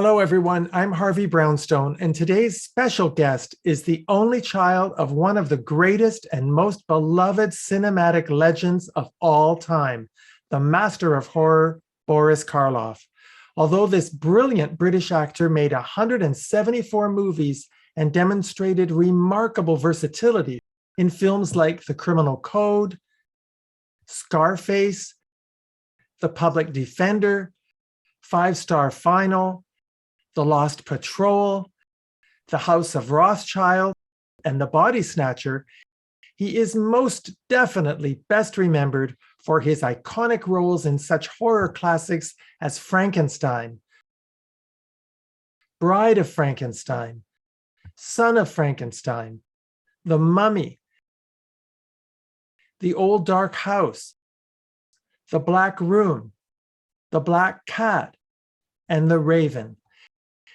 Hello, everyone. I'm Harvey Brownstone, and today's special guest is the only child of one of the greatest and most beloved cinematic legends of all time, the master of horror, Boris Karloff. Although this brilliant British actor made 174 movies and demonstrated remarkable versatility in films like The Criminal Code, Scarface, The Public Defender, Five-Star Final, The Lost Patrol, The House of Rothschild, and The Body Snatcher, he is most definitely best remembered for his iconic roles in such horror classics as Frankenstein, Bride of Frankenstein, Son of Frankenstein, The Mummy, The Old Dark House, The Black Room, The Black Cat, and The Raven.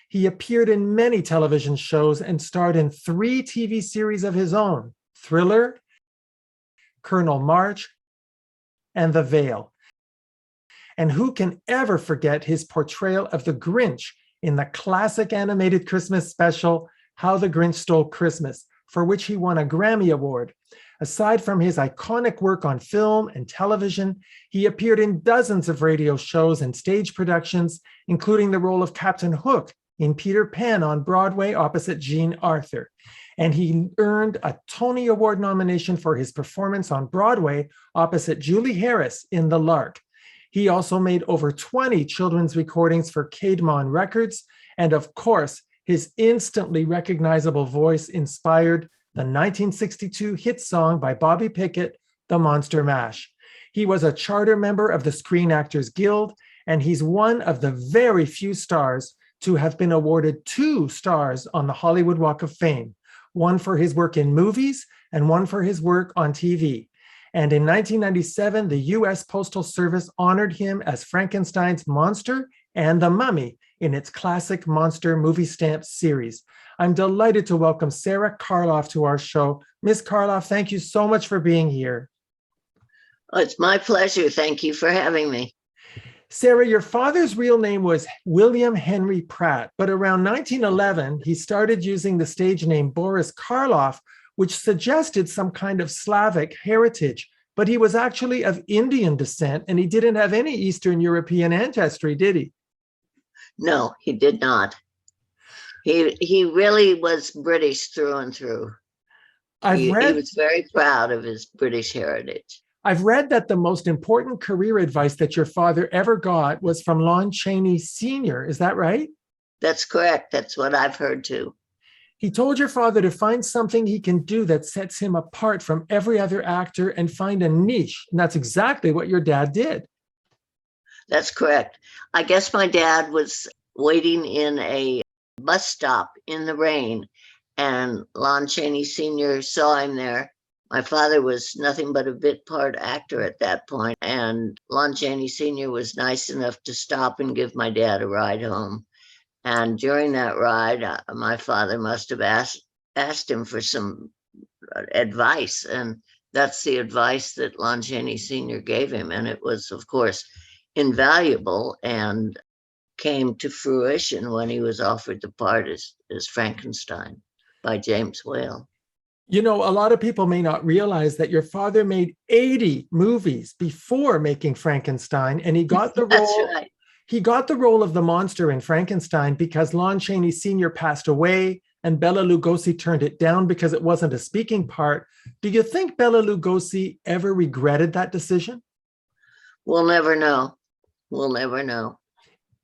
He appeared in many television shows and starred in 3 TV series of his own: Thriller, Colonel March, and The Veil. And who can ever forget his portrayal of the Grinch in the classic animated Christmas special, How the Grinch Stole Christmas, for which he won a Grammy Award. Aside from his iconic work on film and television, he appeared in dozens of radio shows and stage productions, including the role of Captain Hook in Peter Pan on Broadway opposite Jean Arthur. And he earned a Tony Award nomination for his performance on Broadway opposite Julie Harris in The Lark. He also made over 20 children's recordings for Caedmon Records, and of course, his instantly recognizable voice inspired the 1962 hit song by Bobby Pickett, The Monster Mash. He was a charter member of the Screen Actors Guild, and he's one of the very few stars to have been awarded 2 stars on the Hollywood Walk of Fame, one for his work in movies and one for his work on TV. And in 1997, the US Postal Service honored him as Frankenstein's monster and the Mummy in its classic monster movie stamp series. I'm delighted to welcome Sara Karloff to our show. Miss Karloff, thank you so much for being here. Oh, it's my pleasure. Thank you for having me. Sara, your father's real name was William Henry Pratt, but around 1911, he started using the stage name Boris Karloff, which suggested some kind of Slavic heritage, but he was actually of Indian descent, and he didn't have any Eastern European ancestry, did he? No, he did not. He really was British through and through. He was very proud of his British heritage. I've read that the most important career advice that your father ever got was from Lon Chaney Sr. Is that right? That's correct. That's what I've heard too. He told your father to find something he can do that sets him apart from every other actor and find a niche. And that's exactly what your dad did. That's correct. I guess my dad was waiting in a bus stop in the rain, and Lon Chaney Sr. saw him there. My father was nothing but a bit part actor at that point, and Lon Chaney Sr. was nice enough to stop and give my dad a ride home. And during that ride, my father must have asked him for some advice, and that's the advice that Lon Chaney Sr. gave him. And it was, of course, invaluable and came to fruition when he was offered the part as Frankenstein by James Whale. You know, a lot of people may not realize that your father made 80 movies before making Frankenstein, and he got the role. That's right. He got the role of the monster in Frankenstein because Lon Chaney Sr. passed away and Bela Lugosi turned it down because it wasn't a speaking part. Do you think Bela Lugosi ever regretted that decision? We'll never know. We'll never know.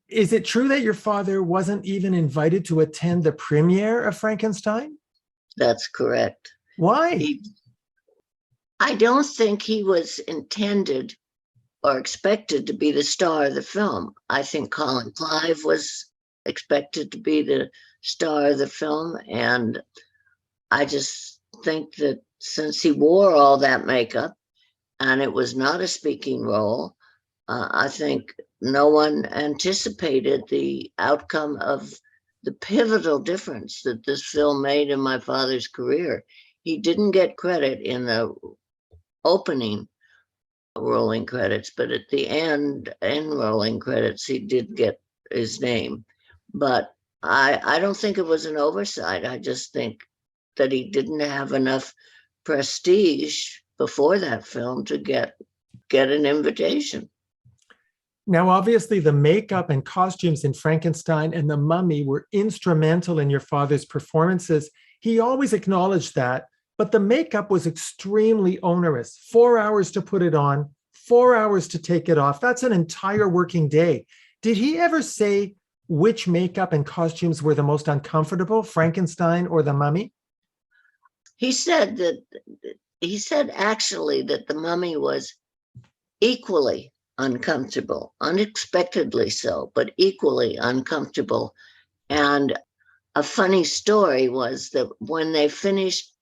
Is it true that your father wasn't even invited to attend the premiere of Frankenstein? That's correct. Why? I don't think he was intended or expected to be the star of the film. I think Colin Clive was expected to be the star of the film. And I just think that since he wore all that makeup and it was not a speaking role, I think no one anticipated the outcome of the pivotal difference that this film made in my father's career. He didn't get credit in the opening rolling credits, but at the end rolling credits, he did get his name. But I don't think it was an oversight. I just think that he didn't have enough prestige before that film to get an invitation. Now, obviously, the makeup and costumes in Frankenstein and The Mummy were instrumental in your father's performances. He always acknowledged that, but the makeup was extremely onerous. 4 hours to put it on, 4 hours to take it off. That's an entire working day. Did he ever say which makeup and costumes were the most uncomfortable, Frankenstein or The Mummy? He said actually that The Mummy was equally uncomfortable, unexpectedly so, but equally uncomfortable. And a funny story was that when they finished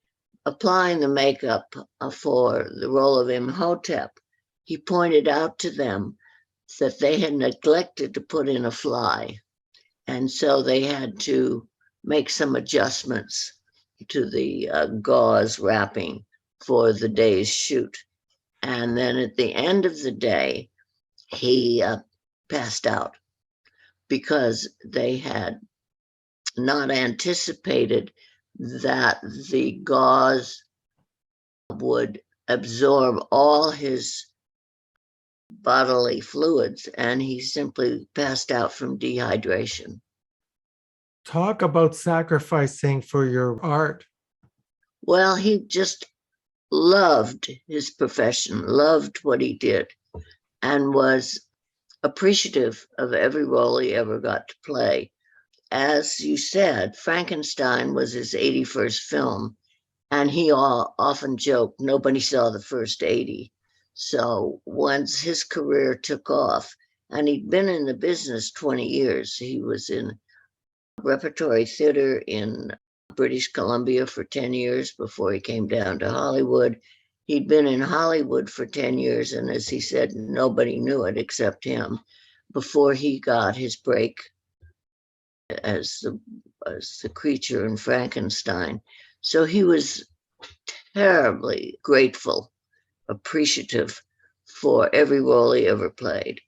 applying the makeup for the role of Imhotep, he pointed out to them that they had neglected to put in a fly. And so they had to make some adjustments to the gauze wrapping for the day's shoot. And then at the end of the day, he passed out because they had not anticipated that the gauze would absorb all his bodily fluids, and he simply passed out from dehydration. Talk about sacrificing for your art. Well, he just loved his profession, loved what he did, and was appreciative of every role he ever got to play. As you said, Frankenstein was his 81st film, and he often joked nobody saw the first 80. So once his career took off, and he'd been in the business 20 years, he was in repertory theater in British Columbia for 10 years before he came down to Hollywood. He'd been in Hollywood for 10 years, and as he said, nobody knew it except him before he got his break as the creature in Frankenstein. So he was terribly grateful, appreciative for every role he ever played.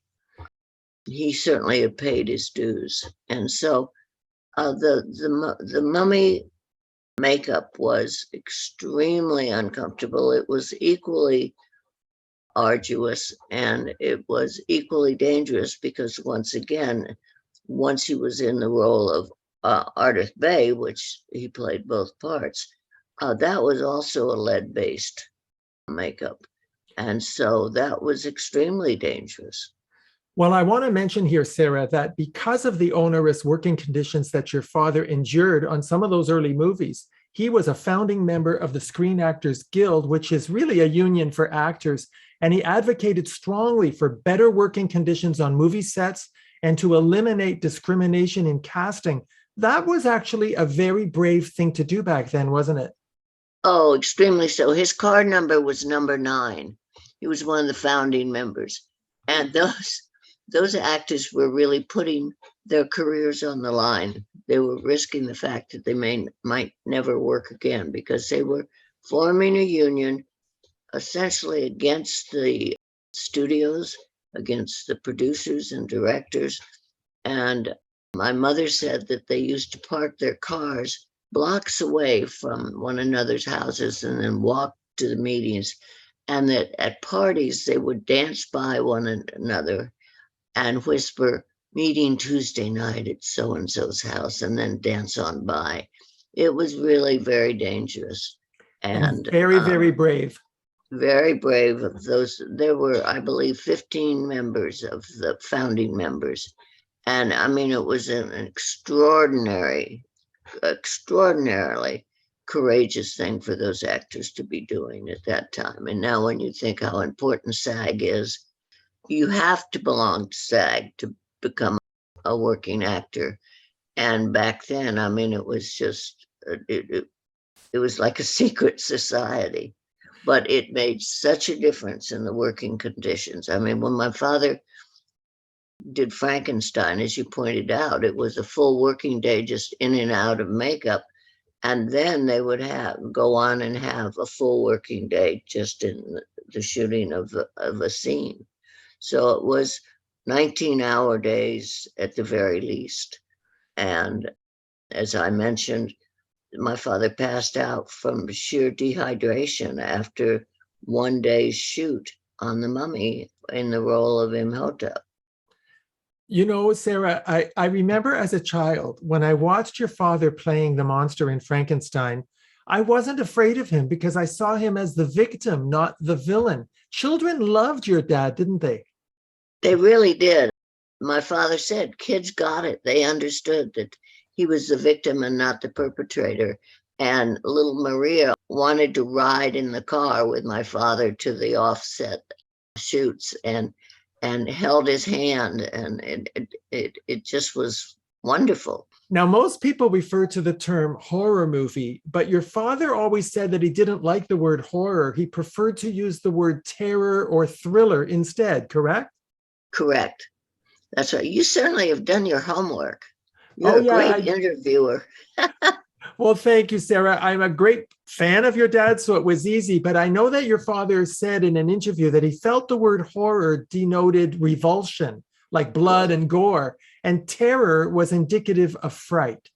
He certainly had paid his dues. And so the Mummy makeup was extremely uncomfortable. It was equally arduous, and it was equally dangerous because once he was in the role of Ardith Bay, which he played both parts, that was also a lead-based makeup. And so that was extremely dangerous. Well, I want to mention here, Sara, that because of the onerous working conditions that your father endured on some of those early movies, he was a founding member of the Screen Actors Guild, which is really a union for actors. And he advocated strongly for better working conditions on movie sets and to eliminate discrimination in casting. That was actually a very brave thing to do back then, wasn't it? Oh, extremely so. His card number was number 9. He was one of the founding members. And those actors were really putting their careers on the line. They were risking the fact that they might never work again because they were forming a union essentially against the studios, against the producers and directors. And my mother said that they used to park their cars blocks away from one another's houses and then walk to the meetings. And that at parties, they would dance by one another and whisper, meeting Tuesday night at so-and-so's house, and then dance on by. It was really very dangerous. And very, very brave. Very brave of those. There were, I believe, 15 members of the founding members. And I mean, it was an extraordinarily courageous thing for those actors to be doing at that time. And now when you think how important SAG is, you have to belong to SAG to become a working actor. And back then, I mean, it was just, it was like a secret society, but it made such a difference in the working conditions. I mean, when my father did Frankenstein, as you pointed out, it was a full working day just in and out of makeup. And then they would go on and have a full working day just in the shooting of a scene. So it was 19-hour days at the very least. And as I mentioned, my father passed out from sheer dehydration after one day's shoot on The Mummy in the role of Imhotep. You know, Sara, I remember as a child when I watched your father playing the monster in Frankenstein, I wasn't afraid of him because I saw him as the victim, not the villain. Children loved your dad, didn't they? They really did. My father said kids got it. They understood that he was the victim and not the perpetrator. And little Maria wanted to ride in the car with my father to the offset shoots and held his hand, and it just was wonderful. Now, most people refer to the term horror movie, but your father always said that he didn't like the word horror. He preferred to use the word terror or thriller instead, correct? Correct. That's right. You certainly have done your homework. Oh, You're a yeah. great interviewer. Well, thank you, Sara. I'm a great fan of your dad, so it was easy. But I know that your father said in an interview that he felt the word horror denoted revulsion, like blood and gore, and terror was indicative of fright.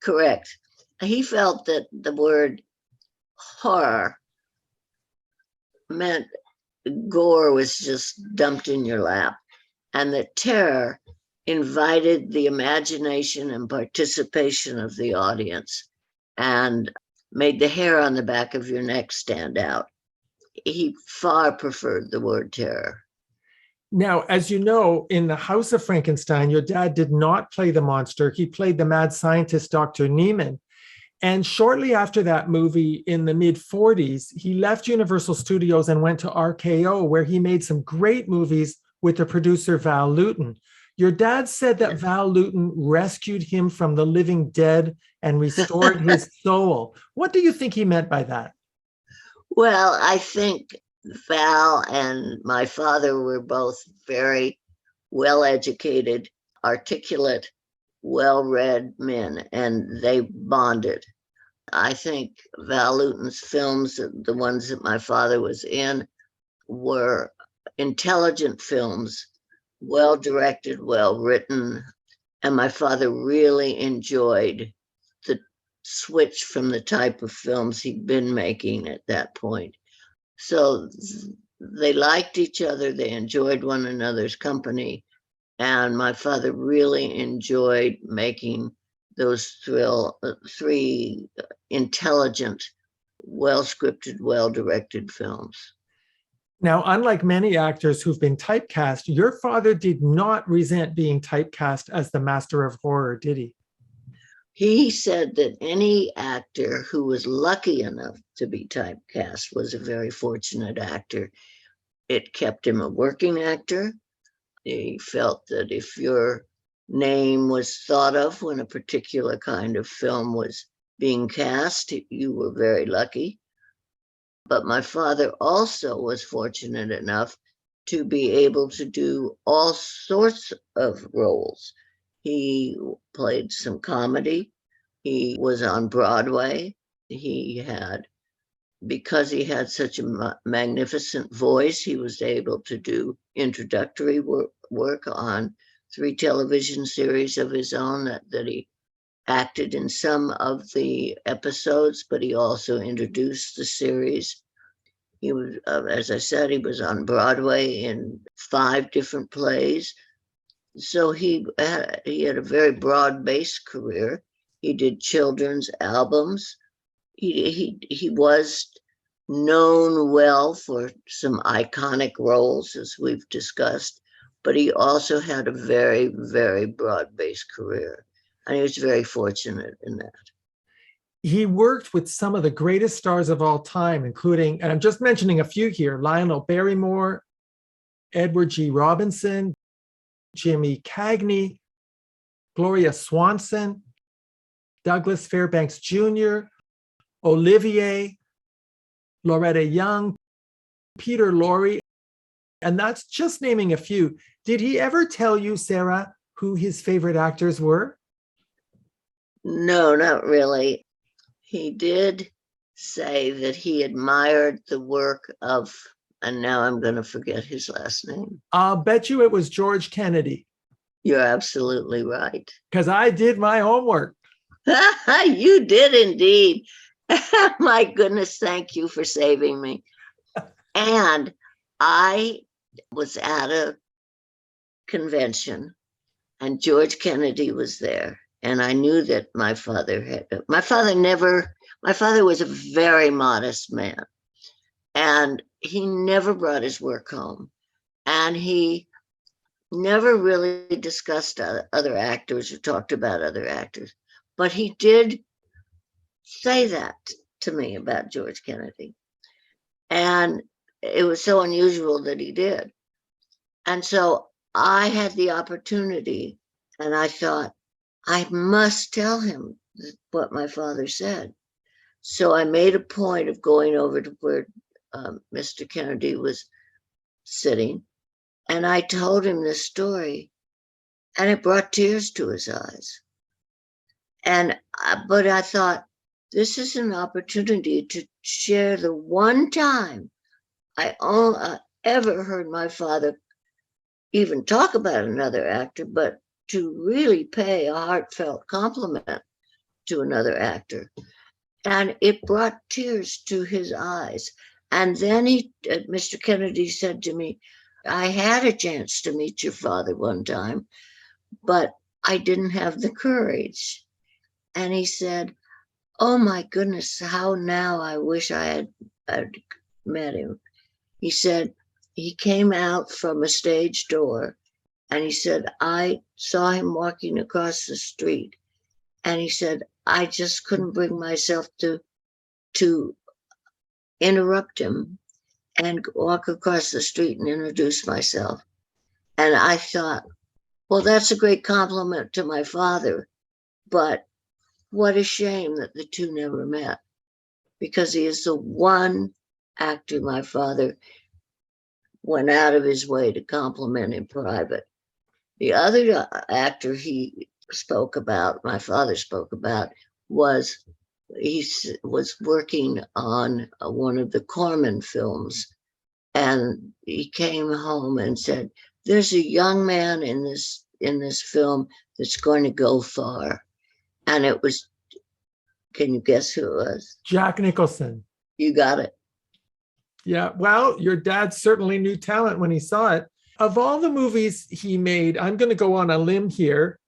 Correct. He felt that the word horror meant gore was just dumped in your lap, and that terror invited the imagination and participation of the audience and made the hair on the back of your neck stand out. He far preferred the word terror. Now, as you know, in the House of Frankenstein, your dad did not play the monster. He played the mad scientist, Dr. Neiman. And shortly after that movie in the mid 40s, he left Universal Studios and went to RKO, where he made some great movies with the producer Val Lewton. Your dad said that Val Lewton rescued him from the living dead and restored his soul. What do you think he meant by that? Well, I think Val and my father were both very well educated, articulate, well read men, and they bonded. I think Val Lewton's films, the ones that my father was in, were intelligent films, well directed, well written. And my father really enjoyed the switch from the type of films he'd been making at that point. So they liked each other, they enjoyed one another's company. And my father really enjoyed making those three intelligent, well scripted, well directed films. Now, unlike many actors who've been typecast, your father did not resent being typecast as the master of horror, did he? He said that any actor who was lucky enough to be typecast was a very fortunate actor. It kept him a working actor. He felt that if your name was thought of when a particular kind of film was being cast, you were very lucky. But my father also was fortunate enough to be able to do all sorts of roles. He played some comedy. He was on Broadway. Because he had such a magnificent voice, he was able to do introductory work on 3 television series of his own that he acted in some of the episodes, but he also introduced the series. He was, as I said, he was on Broadway in 5 different plays. So he had a very broad-based career. He did children's albums. He was known well for some iconic roles, as we've discussed, but he also had a very, very broad-based career. And he was very fortunate in that. He worked with some of the greatest stars of all time, including, and I'm just mentioning a few here, Lionel Barrymore, Edward G. Robinson, Jimmy Cagney, Gloria Swanson, Douglas Fairbanks Jr., Olivier, Loretta Young, Peter Lorre, and that's just naming a few. Did he ever tell you, Sara, who his favorite actors were? No, not really. He did say that he admired the work of, and now I'm going to forget his last name. I'll bet you it was George Kennedy. You're absolutely right. because I did my homework. You did indeed. My goodness, thank you for saving me. And I was at a convention and George Kennedy was there. And I knew that my father was a very modest man. And he never brought his work home. And he never really discussed other actors or talked about other actors. But he did say that to me about George Kennedy. And it was so unusual that he did. And so I had the opportunity, and I thought, I must tell him what my father said. So I made a point of going over to where Mr. Kennedy was sitting, and I told him this story, and it brought tears to his eyes. But I thought, this is an opportunity to share the one time I ever heard my father even talk about another actor, but to really pay a heartfelt compliment to another actor. And it brought tears to his eyes. And then Mr. Kennedy said to me, I had a chance to meet your father one time, but I didn't have the courage. And he said, oh my goodness, how now I wish I had met him. He said, he came out from a stage door and he said, I saw him walking across the street. And he said, I just couldn't bring myself to interrupt him and walk across the street and introduce myself. And I thought, well, that's a great compliment to my father, but what a shame that the two never met, because he is the one actor my father went out of his way to compliment in private. The other actor my father spoke about, he was working on one of the Corman films, and he came home and said, there's a young man in this film that's going to go far. And it was, can you guess who it was? Jack Nicholson. You got it. Yeah, well, your dad certainly knew talent when he saw it. Of all the movies he made, I'm going to go on a limb here.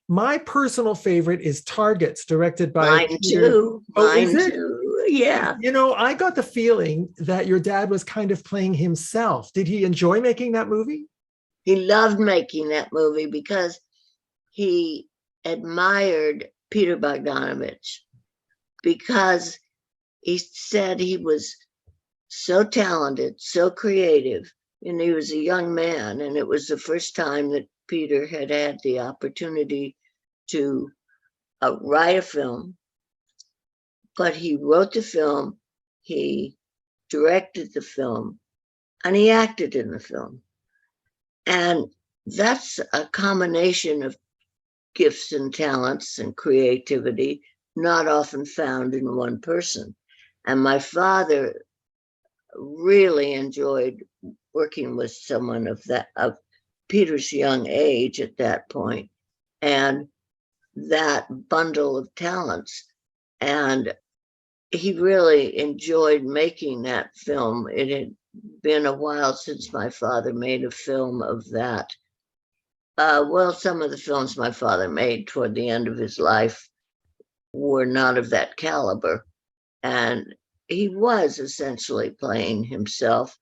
My personal favorite is Targets, directed by Mine Peter. too. Oh, Mine is it? too. Yeah. You know, I got the feeling that your dad was kind of playing himself. Did he enjoy making that movie? He loved making that movie because he admired Peter Bogdanovich, because he said he was so talented, so creative, and he was a young man, and it was the first time that Peter had had the opportunity to write a film. But he wrote the film, he directed the film, and he acted in the film. And that's a combination of gifts and talents and creativity not often found in one person. And my father really enjoyed working with someone of Peter's young age at that point, and that bundle of talents. And he really enjoyed making that film. It had been a while since my father made a film of that. Well, some of the films my father made toward the end of his life were not of that caliber. And he was essentially playing himself,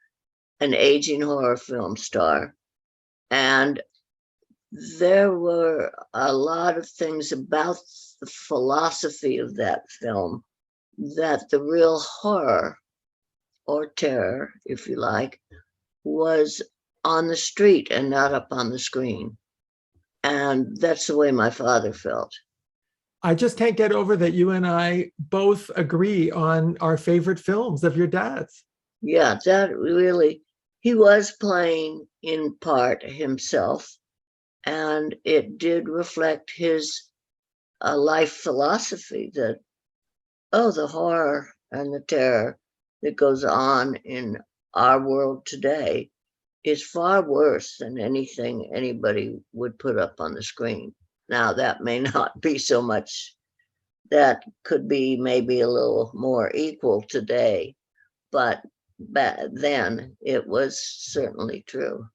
an aging horror film star. And there were a lot of things about the philosophy of that film that the real horror, or terror, if you like, was on the street and not up on the screen. And that's the way my father felt. I just can't get over that you and I both agree on our favorite films of your dad's. Yeah, that really, he was playing in part himself, and it did reflect his life philosophy that, the horror and the terror that goes on in our world today is far worse than anything anybody would put up on the screen. Now, that may not be so much, that could be maybe a little more equal today, but back then it was certainly true.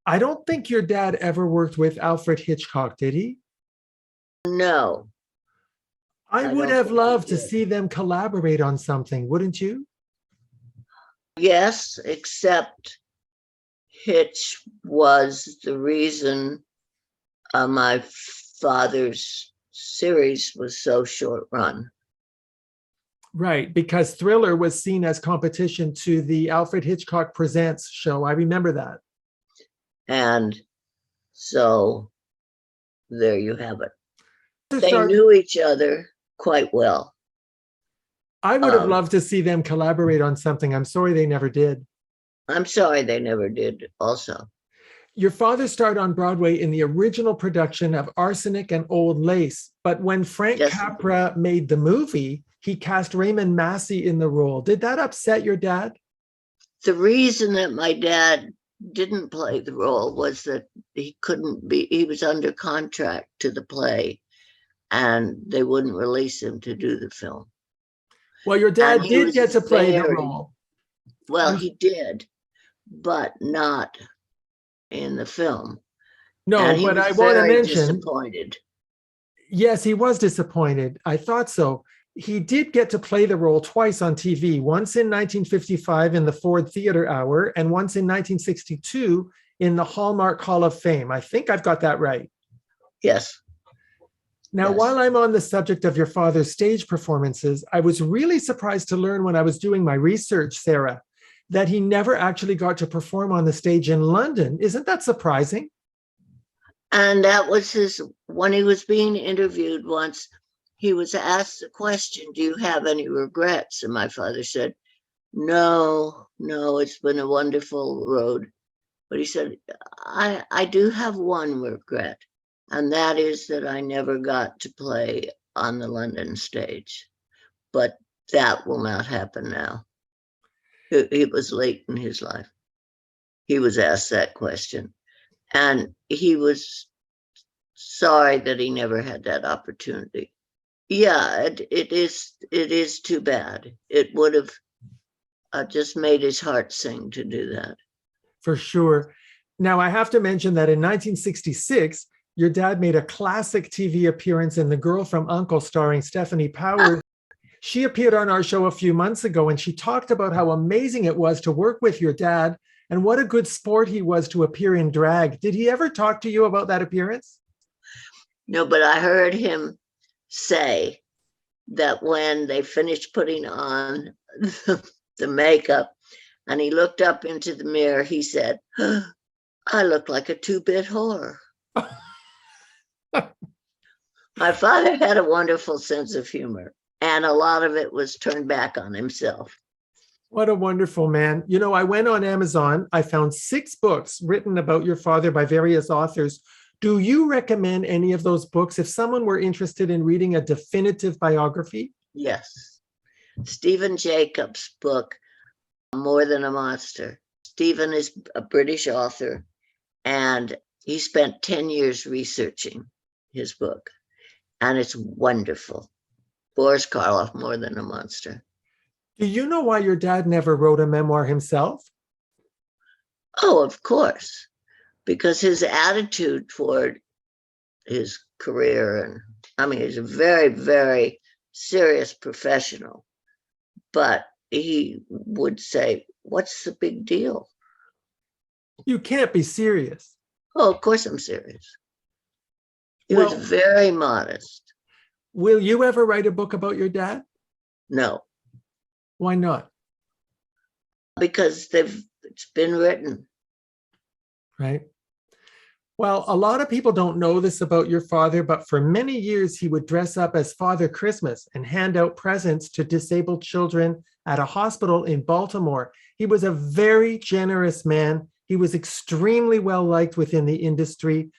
I don't think your dad ever worked with Alfred Hitchcock, did he? No, I I would don't have think he loved to did. see them collaborate on something, wouldn't you? Yes, except Hitch was the reason my father's series was so short run. Right, because Thriller was seen as competition to the Alfred Hitchcock Presents show. I remember that. And so there you have it. To They start, knew each other quite well. I would have loved to see them collaborate on something. I'm sorry they never did. I'm sorry they never did also. Your father starred on Broadway in the original production of Arsenic and Old Lace, but when Frank Yes. Capra made the movie, he cast Raymond Massey in the role. Did that upset your dad? The reason that my dad didn't play the role was that he was under contract to the play and they wouldn't release him to do the film. Well, your dad And he did was get to play the very- role. Well, he did, but not in the film. No, And he but was I want to very mention, disappointed. yes, he was disappointed. I thought so. He did get to play the role twice on TV, once in 1955 in the Ford Theater Hour, and once in 1962 in the Hallmark Hall of Fame. I think I've got that right. Yes. Now, Yes. while I'm on the subject of your father's stage performances, I was really surprised to learn when I was doing my research, Sara, that he never actually got to perform on the stage in London. Isn't that surprising? And that was when he was being interviewed once, he was asked the question, do you have any regrets? And my father said, no, it's been a wonderful road. But he said, I do have one regret, and that is that I never got to play on the London stage. But that will not happen now. It was late in his life. He was asked that question, and he was sorry that he never had that opportunity. Yeah, it is too bad. It would have just made his heart sing to do that. For sure. Now, I have to mention that in 1966, your dad made a classic TV appearance in The Girl from U.N.C.L.E. starring Stephanie Powers. She appeared on our show a few months ago, and she talked about how amazing it was to work with your dad and what a good sport he was to appear in drag. Did he ever talk to you about that appearance? No, but I heard him say that when they finished putting on the makeup and he looked up into the mirror, he said, I look like a two-bit whore. My father had a wonderful sense of humor, and a lot of it was turned back on himself. What a wonderful man. You know, I went on Amazon. I found 6 books written about your father by various authors. Do you recommend any of those books if someone were interested in reading a definitive biography? Yes. Stephen Jacobs' book, More Than a Monster. Stephen is a British author, and he spent 10 years researching his book, and it's wonderful. Boris Karloff, More Than a Monster. Do you know why your dad never wrote a memoir himself? Oh, of course, because his attitude toward his career, and I mean, he's a very, very serious professional, but he would say, what's the big deal? You can't be serious. Oh, of course I'm serious. He Well, was very modest. will you ever write a book about your dad? No, Why not? because it's been written. Right. Well, a lot of people don't know this about your father, but for many years, he would dress up as Father Christmas and hand out presents to disabled children at a hospital in Baltimore. He was a very generous man. He was extremely well liked within the industry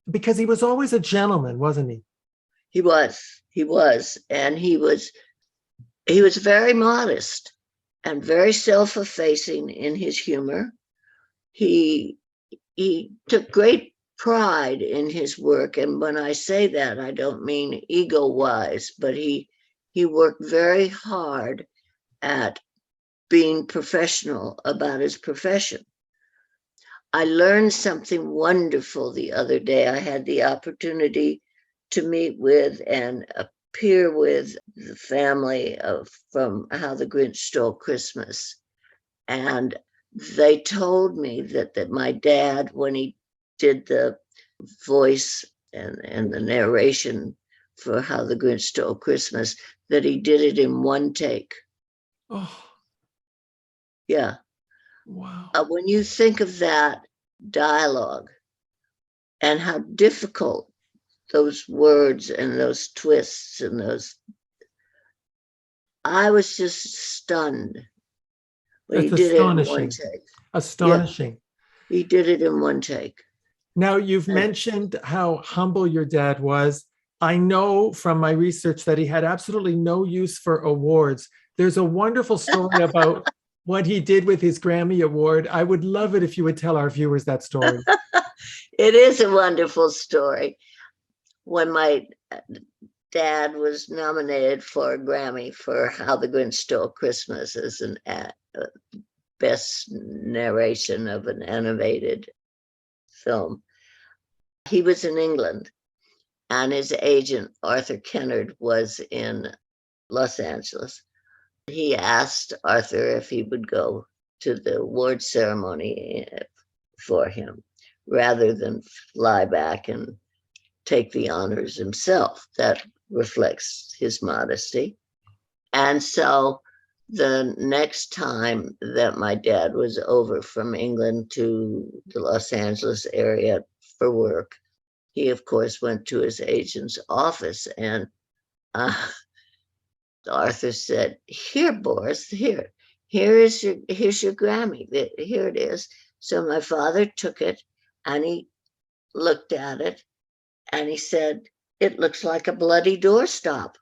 because he was always a gentleman, wasn't he? He was, and he was very modest and very self-effacing in his humor. he took great pride in his work. And when I say that, I don't mean ego-wise, but he worked very hard at being professional about his profession. I learned something wonderful the other day. I had the opportunity to meet with and appear with the family from How the Grinch Stole Christmas. And they told me that my dad, when he did the voice and the narration for How the Grinch Stole Christmas, that he did it in one take. Oh, Yeah. wow. When you think of that dialogue and how difficult those words and those twists and those, I was just stunned. But he It's did it in one astonishing. take. Yeah, Astonishing. he did it in one take. Now, you've And mentioned how humble your dad was. I know from my research that he had absolutely no use for awards. There's a wonderful story about what he did with his Grammy Award. I would love it if you would tell our viewers that story. it is a wonderful story. When my dad was nominated for a Grammy for How the Grinch Stole Christmas as an best narration of an animated film, he was in England, and his agent, Arthur Kennard, was in Los Angeles. He asked Arthur if he would go to the award ceremony for him rather than fly back and take the honors himself. That reflects his modesty. And so the next time that my dad was over from England to the Los Angeles area for work, he, of course, went to his agent's office, and Arthur said, "Here, Boris, here's your Grammy. Here it is." So my father took it and he looked at it and he said, "It looks like a bloody doorstop."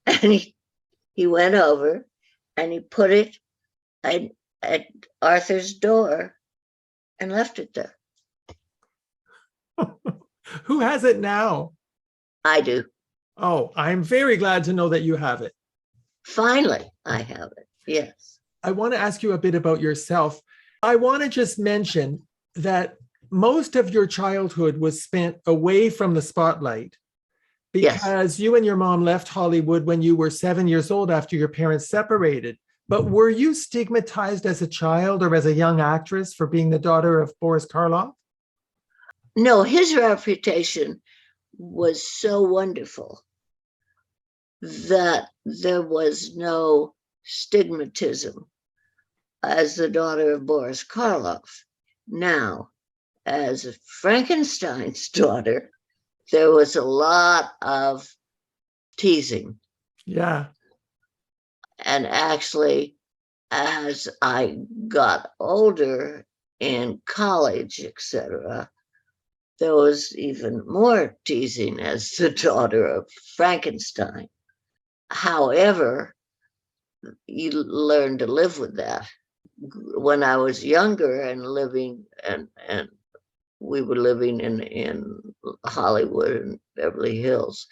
And he went over and he put it at Arthur's door and left it there. Who has it now? I do. Oh, I'm very glad to know that you have it. Finally, I have it. Yes. I want to ask you a bit about yourself. I want to just mention that most of your childhood was spent away from the spotlight because you and your mom left Hollywood when you were 7 years old after your parents separated. But were you stigmatized as a child or as a young actress for being the daughter of Boris Karloff? No, his reputation was so wonderful that there was no stigmatism as the daughter of Boris Karloff. Now, as Frankenstein's daughter, there was a lot of teasing. Yeah. And actually, as I got older in college, etc., there was even more teasing as the daughter of Frankenstein. However, you learn to live with that. When I was younger and living, and we were living in Hollywood and Beverly Hills,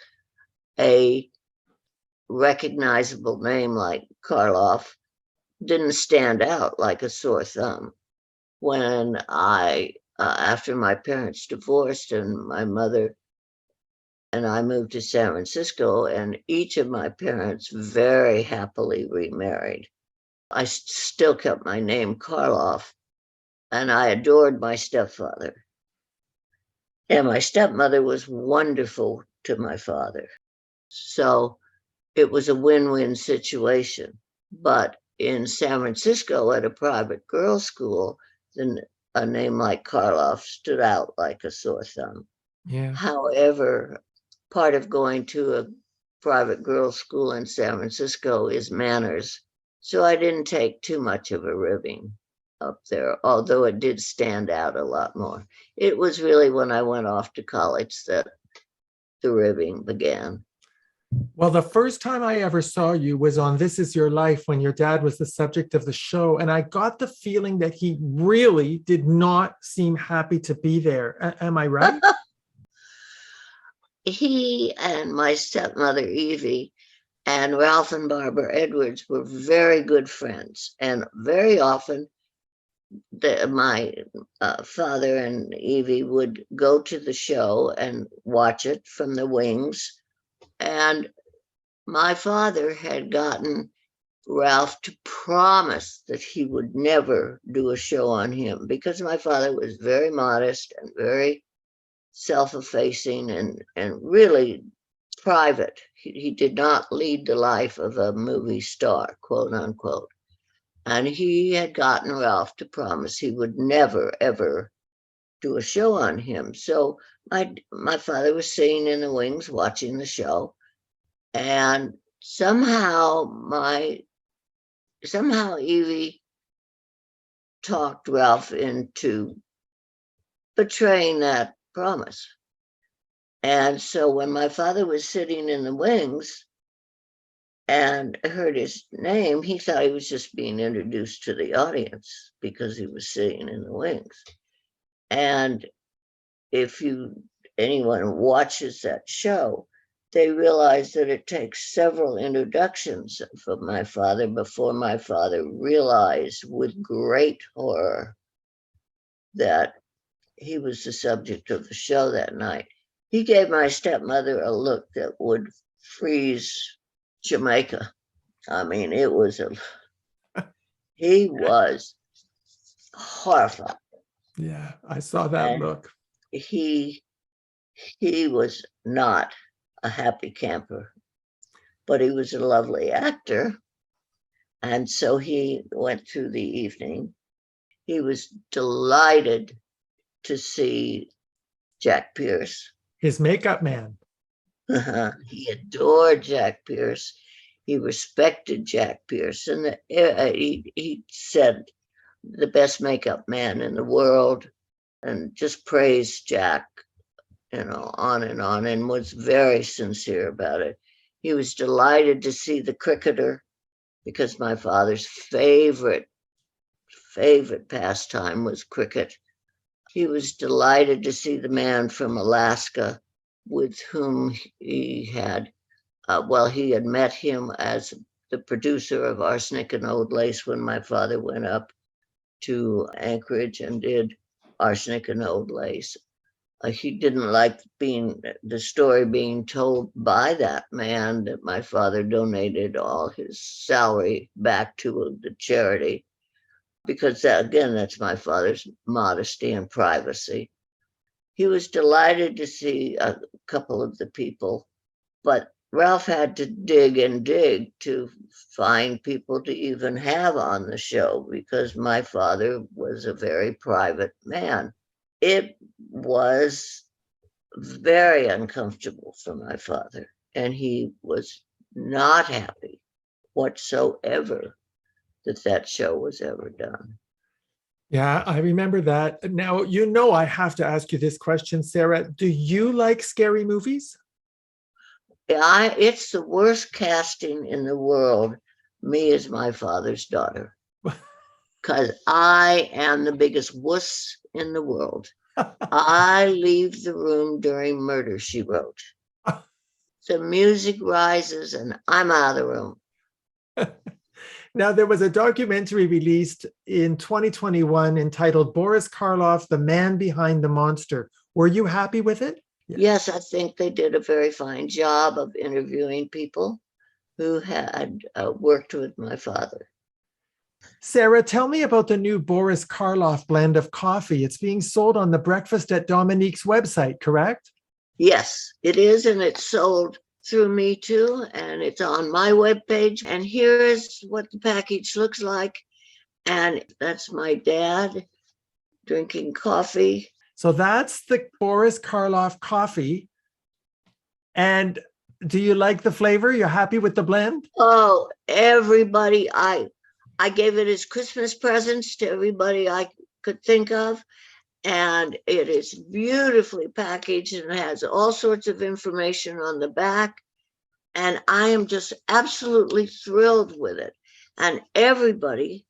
a recognizable name like Karloff didn't stand out like a sore thumb. When after my parents divorced and my mother and I moved to San Francisco, and each of my parents very happily remarried, I still kept my name Karloff, and I adored my stepfather. And my stepmother was wonderful to my father. So it was a win-win situation. But in San Francisco at a private girls' school, then a name like Karloff stood out like a sore thumb. Yeah. However, part of going to a private girls' school in San Francisco is manners. So I didn't take too much of a ribbing up there, although it did stand out a lot more. It was really when I went off to college that the ribbing began. Well, the first time I ever saw you was on This Is Your Life when your dad was the subject of the show. And I got the feeling that he really did not seem happy to be there. Am I right? He and my stepmother, Evie, and Ralph and Barbara Edwards were very good friends. And very often, my father and Evie would go to the show and watch it from the wings. And my father had gotten Ralph to promise that he would never do a show on him because my father was very modest and very self-effacing and really private. He did not lead the life of a movie star, quote unquote. And he had gotten Ralph to promise he would never, ever do a show on him. So my father was sitting in the wings watching the show, and somehow Evie talked Ralph into betraying that promise. And so when my father was sitting in the wings and heard his name, he thought he was just being introduced to the audience because he was sitting in the wings. And if anyone watches that show, they realize that it takes several introductions from my father before my father realized with great horror that he was the subject of the show that night. He gave my stepmother a look that would freeze Jamaica. I mean, he was horrified. Yeah, I saw that And look. he was not a happy camper, but he was a lovely actor. And so he went through the evening. He was delighted to see Jack Pierce. His makeup man. He adored Jack Pierce. He respected Jack Pierce. And he said the best makeup man in the world and just praised Jack, on, and was very sincere about it. He was delighted to see the cricketer because my father's favorite pastime was cricket. He was delighted to see the man from Alaska with whom he had met him as the producer of Arsenic and Old Lace when my father went up to Anchorage and did Arsenic and Old Lace. He didn't like the story being told by that man that my father donated all his salary back to the charity, because that's my father's modesty and privacy. He was delighted to see a couple of the people, but Ralph had to dig and dig to find people to even have on the show because my father was a very private man. It was very uncomfortable for my father, and he was not happy whatsoever that show was ever done. Yeah, I remember that. Now, I have to ask you this question, Sara. Do you like scary movies? It's the worst casting in the world, me as my father's daughter, because I am the biggest wuss in the world. I leave the room during Murder, She Wrote. The music rises and I'm out of the room. Now, there was a documentary released in 2021 entitled Boris Karloff, The Man Behind the Monster. Were you happy with it? Yes, I think they did a very fine job of interviewing people who had worked with my father. Sara, tell me about the new Boris Karloff blend of coffee. It's being sold on the Breakfast at Dominique's website, correct? Yes, it is, and it's sold through me too, and it's on my webpage. And here is what the package looks like. And that's my dad drinking coffee. So that's the Boris Karloff coffee. And do you like the flavor? You're happy with the blend? Oh, everybody, I gave it as Christmas presents to everybody I could think of. And it is beautifully packaged and has all sorts of information on the back. And I am just absolutely thrilled with it. And everybody,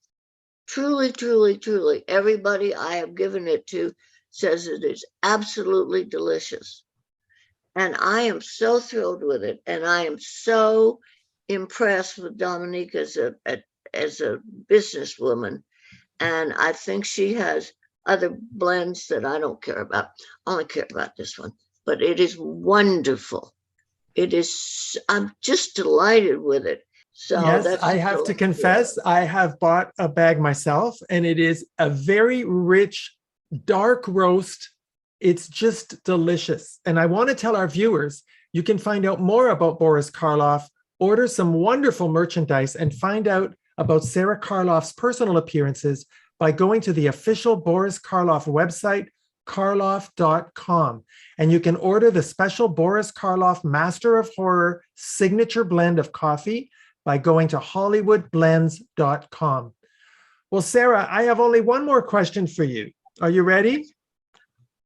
truly, truly, truly, everybody I have given it to says it is absolutely delicious. And I am so thrilled with it. And I am so impressed with Dominique as a businesswoman. And I think she has other blends that I don't care about. I only care about this one. But it is wonderful. I'm just delighted with it. So Yes, I have to confess, I have bought a bag myself, and it is a very rich, dark roast. It's just delicious. And I want to tell our viewers, you can find out more about Boris Karloff, order some wonderful merchandise, and find out about Sara Karloff's personal appearances by going to the official Boris Karloff website, karloff.com. And you can order the special Boris Karloff Master of Horror signature blend of coffee by going to hollywoodblends.com. Well, Sara, I have only one more question for you. Are you ready?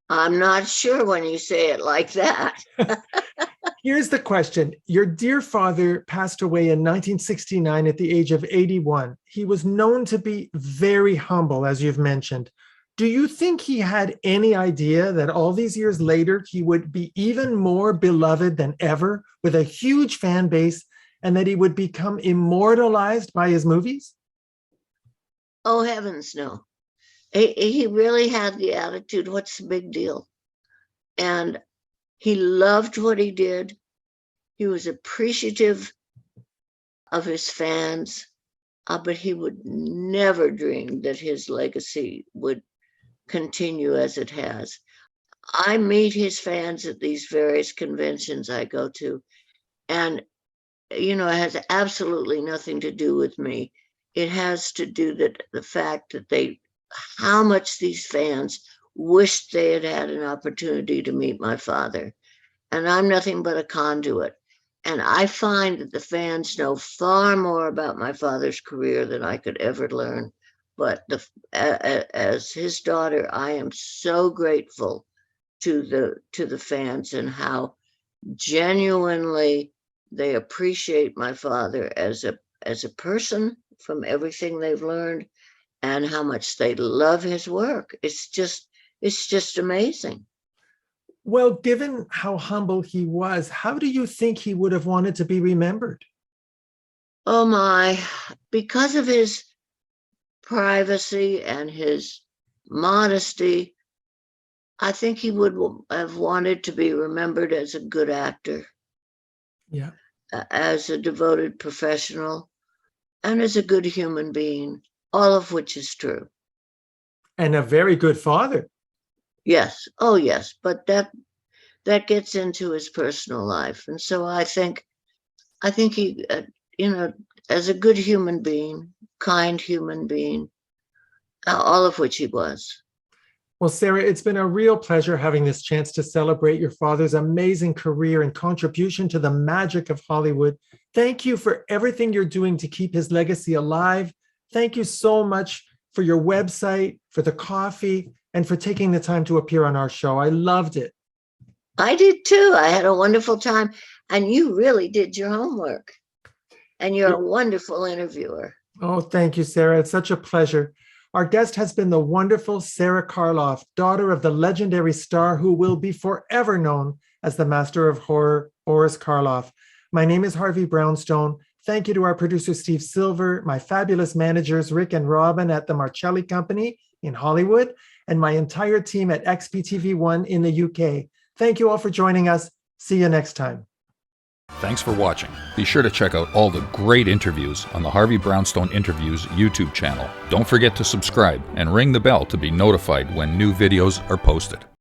I'm not sure when you say it like that. Here's the question. Your dear father passed away in 1969 at the age of 81. He was known to be very humble, as you've mentioned. Do you think he had any idea that all these years later, he would be even more beloved than ever with a huge fan base, and that he would become immortalized by his movies? Oh, heavens, no. He really had the attitude, what's the big deal? And he loved what he did. He was appreciative of his fans, but he would never dream that his legacy would continue as it has. I meet his fans at these various conventions I go to, and it has absolutely nothing to do with me. It has to do that the fact that how much these fans wished they had had an opportunity to meet my father. And I'm nothing but a conduit. And I find that the fans know far more about my father's career than I could ever learn. But as his daughter, I am so grateful to the fans and how genuinely they appreciate my father as a person from everything they've learned, and how much they love his work. It's just amazing. Well, given how humble he was, how do you think he would have wanted to be remembered? Oh my, because of his privacy and his modesty, I think he would have wanted to be remembered as a good actor. Yeah. As a devoted professional, and as a good human being, all of which is true. And a very good father. Yes. Oh, yes. But that gets into his personal life. And so I think he, as a good human being, kind human being, all of which he was. Well, Sara, it's been a real pleasure having this chance to celebrate your father's amazing career and contribution to the magic of Hollywood. Thank you for everything you're doing to keep his legacy alive. Thank you so much for your website, for the coffee, and for taking the time to appear on our show. I loved it. I did too. I had a wonderful time. And you really did your homework. And you're a wonderful interviewer. Oh, thank you, Sara. It's such a pleasure. Our guest has been the wonderful Sara Karloff, daughter of the legendary star who will be forever known as the Master of Horror, Boris Karloff. My name is Harvey Brownstone. Thank you to our producer, Steve Silver, my fabulous managers, Rick and Robin at the Marcelli Company in Hollywood, and my entire team at XPTV1 in the UK. Thank you all for joining us. See you next time. Thanks for watching. Be sure to check out all the great interviews on the Harvey Brownstone Interviews YouTube channel. Don't forget to subscribe and ring the bell to be notified when new videos are posted.